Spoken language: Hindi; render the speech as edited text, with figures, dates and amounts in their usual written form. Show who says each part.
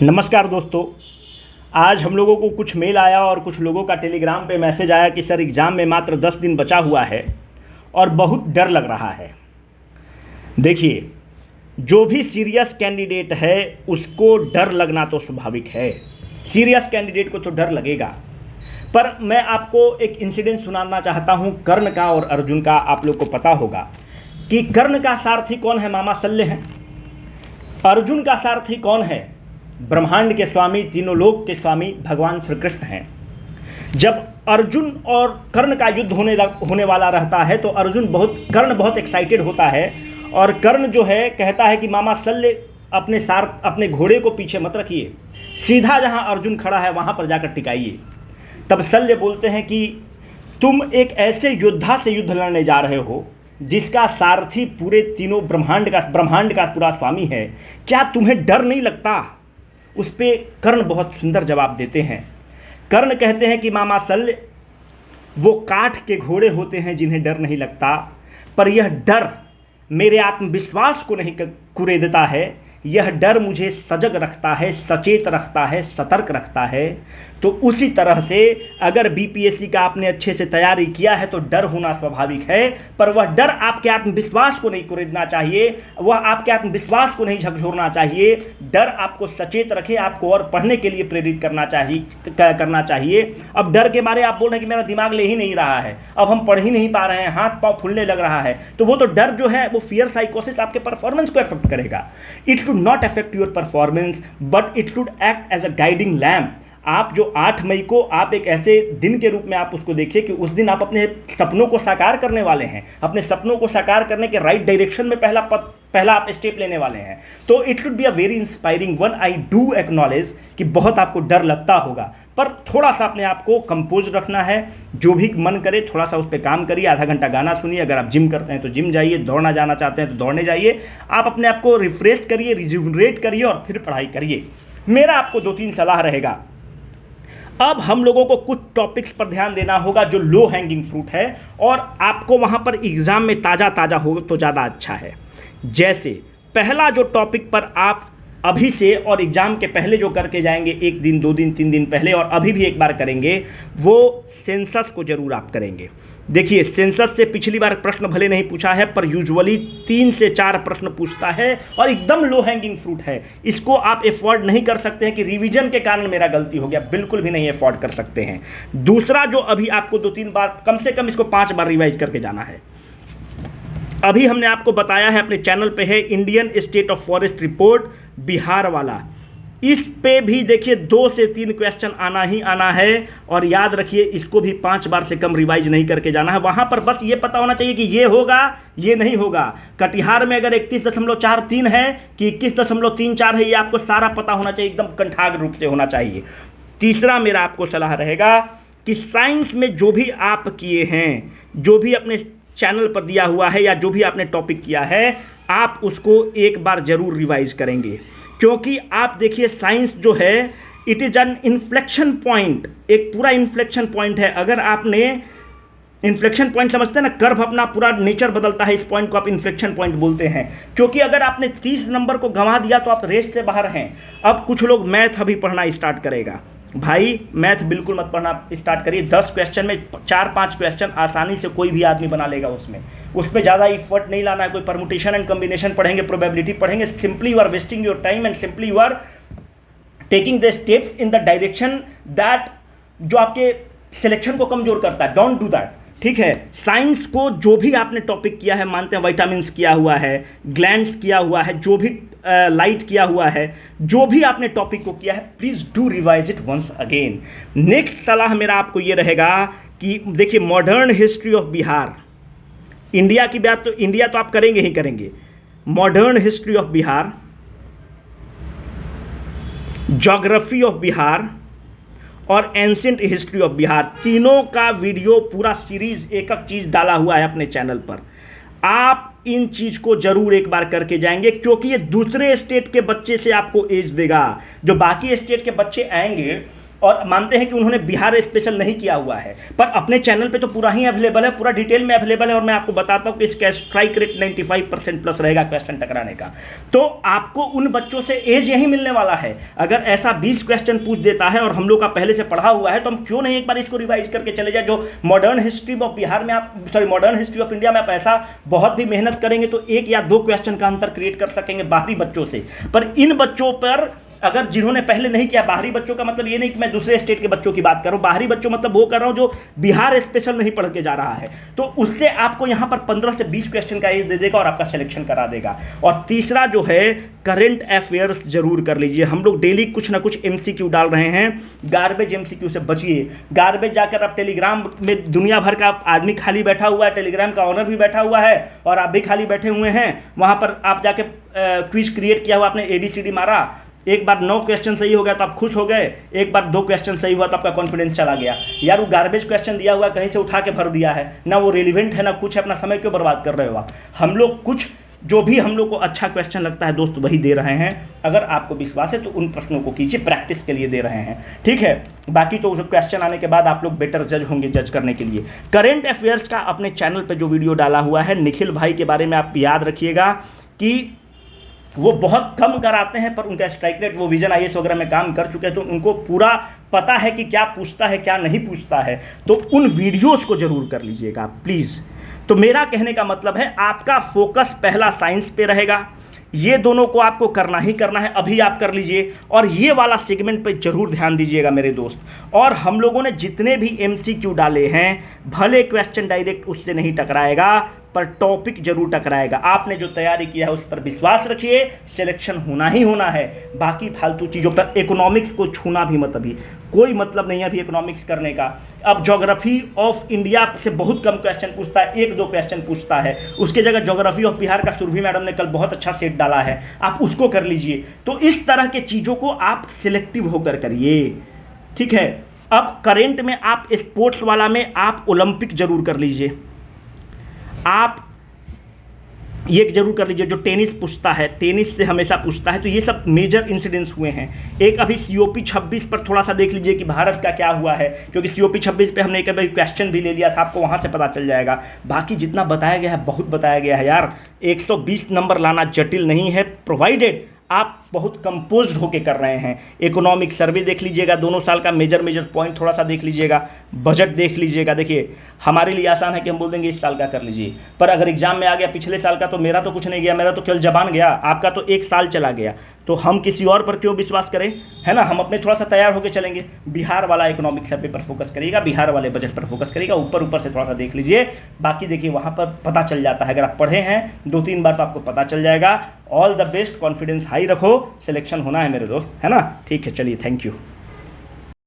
Speaker 1: नमस्कार दोस्तों। आज हम लोगों को कुछ मेल आया और कुछ लोगों का टेलीग्राम पे मैसेज आया कि सर एग्ज़ाम में मात्र 10 दिन बचा हुआ है और बहुत डर लग रहा है। देखिए, जो भी सीरियस कैंडिडेट है उसको डर लगना तो स्वाभाविक है। सीरियस कैंडिडेट को तो डर लगेगा। पर मैं आपको एक इंसिडेंट सुनाना चाहता हूँ कर्ण का और अर्जुन का। आप लोग को पता होगा कि कर्ण का सारथी कौन है? मामा शल्य हैं। अर्जुन का सारथी कौन है? ब्रह्मांड के स्वामी, तीनों लोक के स्वामी भगवान श्री कृष्ण हैं। जब अर्जुन और कर्ण का युद्ध होने वाला रहता है तो कर्ण बहुत एक्साइटेड होता है और कर्ण जो है कहता है कि मामा शल्य अपने घोड़े को पीछे मत रखिए, सीधा जहां अर्जुन खड़ा है वहां पर जाकर टिकाइए। तब शल्य बोलते हैं कि तुम एक ऐसे योद्धा से युद्ध लड़ने जा रहे हो जिसका सारथी पूरे तीनों ब्रह्मांड का पूरा स्वामी है, क्या तुम्हें डर नहीं लगता? उस पे कर्ण बहुत सुंदर जवाब देते हैं। कर्ण कहते हैं कि मामा शल्य, वो काठ के घोड़े होते हैं जिन्हें डर नहीं लगता, पर यह डर मेरे आत्मविश्वास को नहीं कुरेदता है। यह डर मुझे सजग रखता है, सचेत रखता है, सतर्क रखता है। तो उसी तरह से अगर बीपीएससी का आपने अच्छे से तैयारी किया है तो डर होना स्वाभाविक है, पर वह डर आपके आत्मविश्वास को नहीं कुरेदना चाहिए, वह आपके आत्मविश्वास को नहीं झकझोरना चाहिए। डर आपको सचेत रखे, आपको और पढ़ने के लिए प्रेरित करना चाहिए। अब डर के बारे आप बोल रहे हैं कि मेरा दिमाग ले ही नहीं रहा है, अब हम पढ़ ही नहीं पा रहे हैं, हाथ पाँव फूलने लग रहा है, तो वो तो डर जो है वो फियर साइकोसिस आपके परफॉर्मेंस को अफेक्ट करेगा। It should not affect your performance but it should act as a guiding lamp. आप जो 8 मई को आप एक ऐसे दिन के रूप में आप उसको देखिए कि उस दिन आप अपने सपनों को साकार करने वाले हैं। अपने सपनों को साकार करने के राइट डायरेक्शन में पहला आप स्टेप लेने वाले हैं। तो it should be a very inspiring one. I do acknowledge कि बहुत आपको डर लगता होगा, पर थोड़ा सा अपने आप को कंपोज रखना है। जो भी मन करे थोड़ा सा उस पर काम करिए। आधा घंटा गाना सुनिए। अगर आप जिम करते हैं तो जिम जाइए, दौड़ना जाना चाहते हैं तो दौड़ने जाइए। आप अपने आप को रिफ्रेश करिए, रिजुवनेट करिए और फिर पढ़ाई करिए। मेरा आपको 2-3 सलाह रहेगा। अब हम लोगों को कुछ टॉपिक्स पर ध्यान देना होगा जो लो हैंगिंग फ्रूट है और आपको वहाँ पर एग्ज़ाम में ताज़ा हो तो ज़्यादा अच्छा है। जैसे पहला जो टॉपिक पर आप अभी से और एग्ज़ाम के पहले जो करके जाएंगे, 1 दिन 2 दिन 3 दिन पहले और अभी भी एक बार करेंगे, वो सेंसस को ज़रूर आप करेंगे। देखिए, सेंसस से पिछली बार प्रश्न भले नहीं पूछा है पर यूजुअली 3 से 4 प्रश्न पूछता है और एकदम लो हैंगिंग फ्रूट है। इसको आप एफोर्ड नहीं कर सकते हैं कि रिवीजन के कारण मेरा गलती हो गया, बिल्कुल भी नहीं एफोर्ड कर सकते हैं। दूसरा जो अभी आपको 2-3 बार, कम से कम इसको 5 बार रिवाइज करके जाना है। अभी हमने आपको बताया है, अपने चैनल पे है Indian state of forest report Bihar वाला। इस पे भी देखिए 2 से 3 क्वेश्चन आना ही आना है और याद रखिए इसको भी 5 बार से कम रिवाइज नहीं करके जाना है। वहाँ पर बस ये पता होना चाहिए कि ये होगा, ये नहीं होगा। कटिहार में अगर 31.43 है कि 21.34 है, ये आपको सारा पता होना चाहिए, एकदम कंठाग्र रूप से होना चाहिए। तीसरा मेरा आपको सलाह रहेगा कि साइंस में जो भी आप किए हैं, जो भी अपने चैनल पर दिया हुआ है या जो भी आपने टॉपिक किया है, आप उसको एक बार ज़रूर रिवाइज करेंगे। क्योंकि आप देखिए साइंस जो है it is an inflection point, एक पूरा इन्फ्लेक्शन पॉइंट है। अगर आपने इन्फ्लेक्शन पॉइंट समझते हैं ना, कर्व अपना पूरा नेचर बदलता है, इस पॉइंट को आप इन्फ्लेक्शन पॉइंट बोलते हैं। क्योंकि अगर आपने 30 नंबर को गंवा दिया तो आप रेस से बाहर हैं। अब कुछ लोग मैथ अभी पढ़ना स्टार्ट करेगा। भाई मैथ बिल्कुल मत पढ़ना स्टार्ट करिए। 10 क्वेश्चन में 4-5 क्वेश्चन आसानी से कोई भी आदमी बना लेगा। उस पर ज़्यादा इफर्ट नहीं लाना है। कोई परमुटेशन एंड कॉम्बिनेशन पढ़ेंगे, प्रोबेबिलिटी पढ़ेंगे, simply you are wasting your time and simply you are taking the steps in the direction that जो आपके सिलेक्शन को कमजोर करता है। डोंट डू दैट, ठीक है। साइंस को जो भी आपने टॉपिक किया है, मानते हैं विटामिन्स किया हुआ है, ग्लैंड्स किया हुआ है, जो भी लाइट किया हुआ है, जो भी आपने टॉपिक को किया है, please do revise it once again. Next सलाह मेरा आपको ये रहेगा कि देखिए modern history of Bihar, India की बात तो इंडिया तो आप करेंगे ही करेंगे। Modern history of Bihar, geography of Bihar और एंशिएंट हिस्ट्री ऑफ बिहार, तीनों का वीडियो पूरा सीरीज एक चीज़ डाला हुआ है अपने चैनल पर। आप इन चीज़ को जरूर एक बार करके जाएंगे क्योंकि ये दूसरे स्टेट के बच्चे से आपको एज देगा। जो बाकी स्टेट के बच्चे आएंगे और मानते हैं कि उन्होंने बिहार स्पेशल नहीं किया हुआ है, पर अपने चैनल पे तो पूरा ही अवेलेबल है, पूरा डिटेल में अवेलेबल है। और मैं आपको बताता हूं कि इसका स्ट्राइक रेट 95% प्लस रहेगा क्वेश्चन टकराने का। तो आपको उन बच्चों से एज यही मिलने वाला है। अगर ऐसा 20 क्वेश्चन पूछ देता है और हम लोग का पहले से पढ़ा हुआ है, तो हम क्यों नहीं एक बार इसको रिवाइज करके चले जाए। जो मॉडर्न हिस्ट्री ऑफ बिहार में आप मॉडर्न हिस्ट्री ऑफ इंडिया में आप ऐसा बहुत भी मेहनत करेंगे तो 1 या 2 क्वेश्चन का अंतर क्रिएट कर सकेंगे बाहरी बच्चों से। पर इन बच्चों पर अगर जिन्होंने पहले नहीं किया, बाहरी बच्चों का मतलब ये नहीं कि मैं दूसरे स्टेट के बच्चों की बात कर रहा हूं, बाहरी बच्चों मतलब वो कर रहा हूं जो बिहार स्पेशल नहीं पढ़ के जा रहा है, तो उससे आपको यहां पर 15 से 20 क्वेश्चन का एज दे देगा और आपका सिलेक्शन करा देगा। और तीसरा जो है, करंट अफेयर्स जरूर कर लीजिए। हम लोग डेली कुछ ना कुछ एमसीक्यू डाल रहे हैं, गार्बेज एमसीक्यू से बचिए। गार्बेज जाकर आप टेलीग्राम में दुनिया भर का आदमी खाली बैठा हुआ है, टेलीग्राम का ऑनर भी बैठा हुआ है और आप भी खाली बैठे हुए हैं, वहां पर आप जाके क्विज क्रिएट किया हुआ, आपने ABCD मारा, एक बार 9 क्वेश्चन सही हो गया तो आप खुश हो गए, एक बार 2 क्वेश्चन सही हुआ तो आपका कॉन्फिडेंस चला गया। यार वो गार्बेज क्वेश्चन दिया हुआ कहीं से उठा के भर दिया है, ना वो रेलिवेंट है ना कुछ है, अपना समय क्यों बर्बाद कर रहे हो आप। हम लोग कुछ जो भी हम लोग को अच्छा क्वेश्चन लगता है दोस्त वही दे रहे हैं। अगर आपको विश्वास है तो उन प्रश्नों को कीजिए, प्रैक्टिस के लिए दे रहे हैं, ठीक है। बाकी तो उस क्वेश्चन आने के बाद आप लोग बेटर जज होंगे जज करने के लिए। करेंट अफेयर्स का अपने चैनल पर जो वीडियो डाला हुआ है, निखिल भाई के बारे में आप याद रखिएगा कि वो बहुत कम कराते हैं, पर उनका स्ट्राइक रेट, वो विजन IAS वगैरह में काम कर चुके हैं तो उनको पूरा पता है कि क्या पूछता है क्या नहीं पूछता है। तो उन वीडियोस को जरूर कर लीजिएगा प्लीज़। तो मेरा कहने का मतलब है आपका फोकस पहला साइंस पे रहेगा, ये दोनों को आपको करना ही करना है, अभी आप कर लीजिए। और ये वाला सेगमेंट पे जरूर ध्यान दीजिएगा मेरे दोस्त। और हम लोगों ने जितने भी MCQ डाले हैं, भले क्वेश्चन डायरेक्ट उससे नहीं टकराएगा पर टॉपिक जरूर टकराएगा। आपने जो तैयारी किया है उस पर विश्वास रखिए, सिलेक्शन होना ही होना है। बाकी फालतू चीज़ों पर, इकोनॉमिक्स को छूना भी मत, अभी कोई मतलब नहीं है अभी इकोनॉमिक्स करने का। अब ज्योग्राफी ऑफ इंडिया से बहुत कम क्वेश्चन पूछता है, 1-2 क्वेश्चन पूछता है, उसके जगह ज्योग्राफी ऑफ बिहार का सुरभि मैडम ने कल बहुत अच्छा सेट डाला है, आप उसको कर लीजिए। तो इस तरह के चीज़ों को आप सिलेक्टिव होकर करिए, ठीक है। अब करेंट में आप स्पोर्ट्स वाला में आप ओलंपिक जरूर कर लीजिए, आप ये जरूर कर लीजिए। जो टेनिस पूछता है, टेनिस से हमेशा पूछता है, तो ये सब मेजर इंसिडेंट्स हुए हैं। एक अभी COP 26 पर थोड़ा सा देख लीजिए कि भारत का क्या हुआ है, क्योंकि COP 26 पे हमने एक बार क्वेश्चन भी ले लिया था, आपको वहाँ से पता चल जाएगा। बाकी जितना बताया गया है बहुत बताया गया है यार, 120 नंबर लाना जटिल नहीं है, प्रोवाइडेड आप बहुत कंपोज्ड होके कर रहे हैं। इकोनॉमिक सर्वे देख लीजिएगा, दोनों साल का मेजर पॉइंट थोड़ा सा देख लीजिएगा, बजट देख लीजिएगा। देखिए हमारे लिए आसान है कि हम बोल देंगे इस साल का कर लीजिए, पर अगर एग्जाम में आ गया पिछले साल का, तो मेरा तो कुछ नहीं गया, मेरा तो केवल जबान गया, आपका तो 1 साल चला गया। तो हम किसी और पर क्यों विश्वास करें, है ना। हम अपने थोड़ा सा तैयार होकर चलेंगे। बिहार वाला इकोनॉमिक सर्वे पर फोकस करिएगा, बिहार वाले बजट पर फोकस करिएगा, ऊपर से थोड़ा सा देख लीजिए। बाकी देखिए वहाँ पर पता चल जाता है, अगर आप पढ़े हैं 2-3 बार तो आपको पता चल जाएगा। All the best, confidence high रखो, सिलेक्शन होना है मेरे दोस्त, है ना। ठीक है, चलिए, थैंक यू।